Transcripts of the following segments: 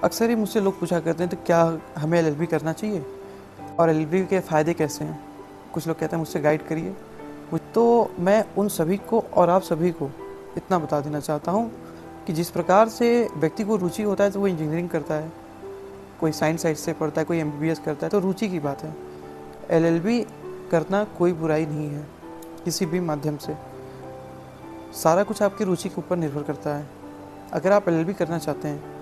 अक्सर ही मुझसे लोग पूछा करते हैं तो क्या हमें एलएलबी करना चाहिए और एलएलबी के फ़ायदे कैसे हैं। कुछ लोग कहते हैं मुझसे गाइड करिए। तो मैं उन सभी को और आप सभी को इतना बता देना चाहता हूँ कि जिस प्रकार से व्यक्ति को रुचि होता है तो वो इंजीनियरिंग करता है, कोई साइंस साइड से पढ़ता है, कोई एमबीबीएस करता है, तो रुचि की बात है। एलएलबी करना कोई बुराई नहीं है किसी भी माध्यम से। सारा कुछ आपकी रुचि के ऊपर निर्भर करता है। अगर आप एलएलबी करना चाहते हैं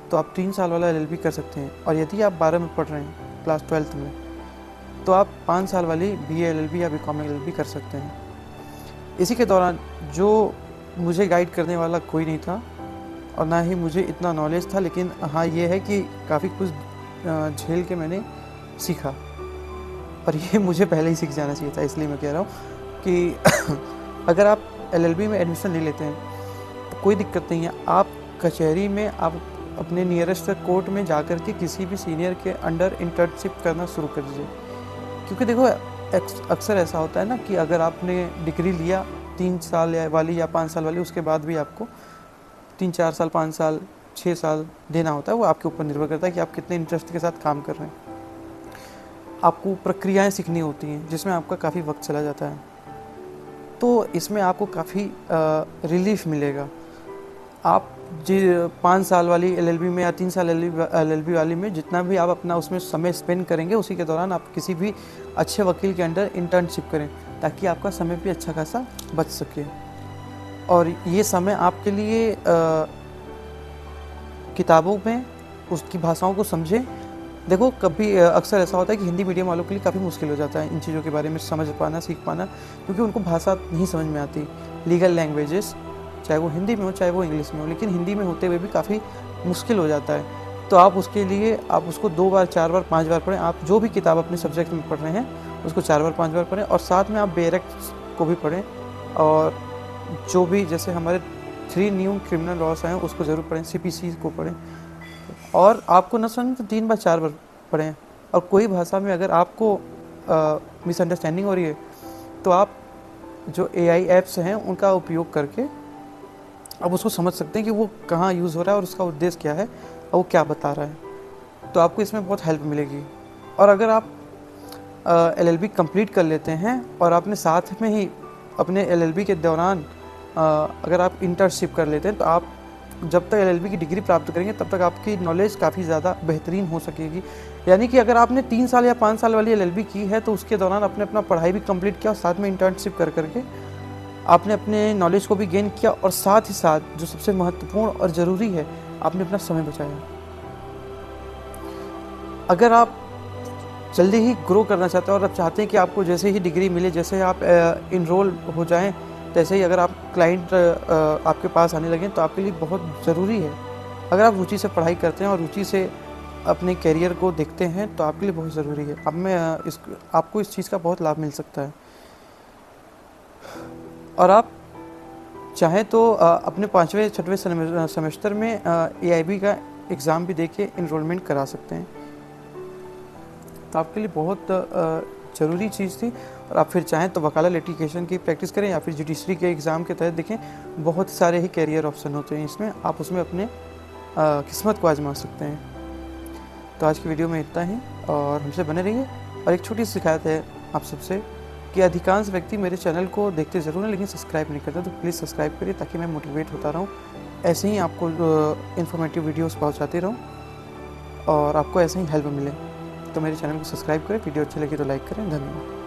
तो आप 3 साल वाला एलएलबी कर सकते हैं, और यदि आप 12 में पढ़ रहे हैं, क्लास 12th में, तो आप 5 साल वाली बीए एलएलबी या बीकॉम एलएलबी कर सकते हैं। इसी के दौरान जो मुझे गाइड करने वाला कोई नहीं था और ना ही मुझे इतना नॉलेज था, लेकिन हाँ ये है कि काफ़ी कुछ झेल के मैंने सीखा, और ये मुझे पहले ही सीख जाना चाहिए था। इसलिए मैं कह रहा हूँ कि अगर आप एलएलबी में एडमिशन ले लेते हैं तो कोई दिक्कत नहीं है। आप कचहरी में, आप अपने नियरेस्ट कोर्ट में जाकर के किसी भी सीनियर के अंडर इंटर्नशिप करना शुरू कर दीजिए। क्योंकि देखो अक्सर ऐसा होता है ना कि अगर आपने डिग्री लिया 3 साल वाली या 5 साल वाली, उसके बाद भी आपको 3, 4 साल, 5 साल, 6 साल देना होता है। वो आपके ऊपर निर्भर करता है कि आप कितने इंटरेस्ट के साथ काम कर रहे हैं। आपको प्रक्रियाएं सीखनी होती हैं जिसमें आपका काफ़ी वक्त चला जाता है, तो इसमें आपको काफ़ी रिलीफ मिलेगा। आप 5 साल वाली एलएलबी में या 3 साल एलएलबी वाली में जितना भी आप अपना उसमें समय स्पेंड करेंगे, उसी के दौरान आप किसी भी अच्छे वकील के अंडर इंटर्नशिप करें, ताकि आपका समय भी अच्छा खासा बच सके। और ये समय आपके लिए किताबों में उसकी भाषाओं को समझें। देखो कभी अक्सर ऐसा होता है कि हिंदी मीडियम वालों के लिए काफ़ी मुश्किल हो जाता है इन चीज़ों के बारे में समझ पाना, सीख पाना, क्योंकि उनको भाषा नहीं समझ में आती। लीगल लैंग्वेजेस, चाहे वो हिंदी में हो चाहे वो इंग्लिश में हो, लेकिन हिंदी में होते हुए भी काफ़ी मुश्किल हो जाता है। तो आप उसके लिए आप उसको 2 बार, 4 बार, 5 बार पढ़ें। आप जो भी किताब अपने सब्जेक्ट में पढ़ रहे हैं उसको 4 बार, 5 बार पढ़ें, और साथ में आप बेरेक्ट को भी पढ़ें, और जो भी जैसे हमारे 3 न्यू क्रिमिनल लॉस हैं उसको ज़रूर पढ़ें, सीपीसी को पढ़ें। और आपको न समझ तो 3 बार 4 बार पढ़ें। और कोई भाषा में अगर आपको मिसअंडरस्टैंडिंग हो रही है तो आप जो एआई ऐप्स हैं उनका उपयोग करके आप उसको समझ सकते हैं कि वो कहाँ यूज़ हो रहा है और उसका उद्देश्य क्या है और वो क्या बता रहा है। तो आपको इसमें बहुत हेल्प मिलेगी। और अगर आप एलएलबी कंप्लीट कर लेते हैं और आपने साथ में ही अपने एलएलबी के दौरान अगर आप इंटर्नशिप कर लेते हैं, तो आप जब तक एलएलबी की डिग्री प्राप्त करेंगे तब तक आपकी नॉलेज काफ़ी ज़्यादा बेहतरीन हो सकेगी। यानी कि अगर आपने 3 साल या 5 साल वाली एलएलबी की है तो उसके दौरान आपने अपना पढ़ाई भी कंप्लीट किया और साथ में इंटर्नशिप कर करके आपने अपने नॉलेज को भी गेन किया, और साथ ही साथ जो सबसे महत्वपूर्ण और ज़रूरी है, आपने अपना समय बचाया। अगर आप जल्दी ही ग्रो करना चाहते हैं और आप चाहते हैं कि आपको जैसे ही डिग्री मिले, जैसे आप इनरोल हो जाएं, तैसे ही अगर आप क्लाइंट आपके पास आने लगें, तो आपके लिए बहुत ज़रूरी है। अगर आप रुचि से पढ़ाई करते हैं और रुचि से अपने करियर को देखते हैं तो आपके लिए बहुत ज़रूरी है। अब मैं आपको इस चीज़ का बहुत लाभ मिल सकता है। और आप चाहें तो अपने 5वें 6वें सेमेस्टर में एआईबी का एग्ज़ाम भी देके इनरोलमेंट करा सकते हैं। तो आपके लिए बहुत ज़रूरी चीज़ थी। और आप फिर चाहें तो वकालत लिटिगेशन की प्रैक्टिस करें या फिर जुडिशरी के एग्ज़ाम के तहत देखें। बहुत सारे ही कैरियर ऑप्शन होते हैं इसमें, आप उसमें अपने किस्मत को आजमा सकते हैं। तो आज की वीडियो में इतना ही, और हमसे बने रहिए। और एक छोटी सी शिकायत है आप सबसे कि अधिकांश व्यक्ति मेरे चैनल को देखते ज़रूर हैं लेकिन सब्सक्राइब नहीं करते, तो प्लीज़ सब्सक्राइब करिए ताकि मैं मोटिवेट होता रहूँ, ऐसे ही आपको इन्फॉर्मेटिव वीडियोस पहुँचाते रहूँ और आपको ऐसे ही हेल्प मिले। तो मेरे चैनल को सब्सक्राइब करें, वीडियो अच्छी लगी तो लाइक करें। धन्यवाद।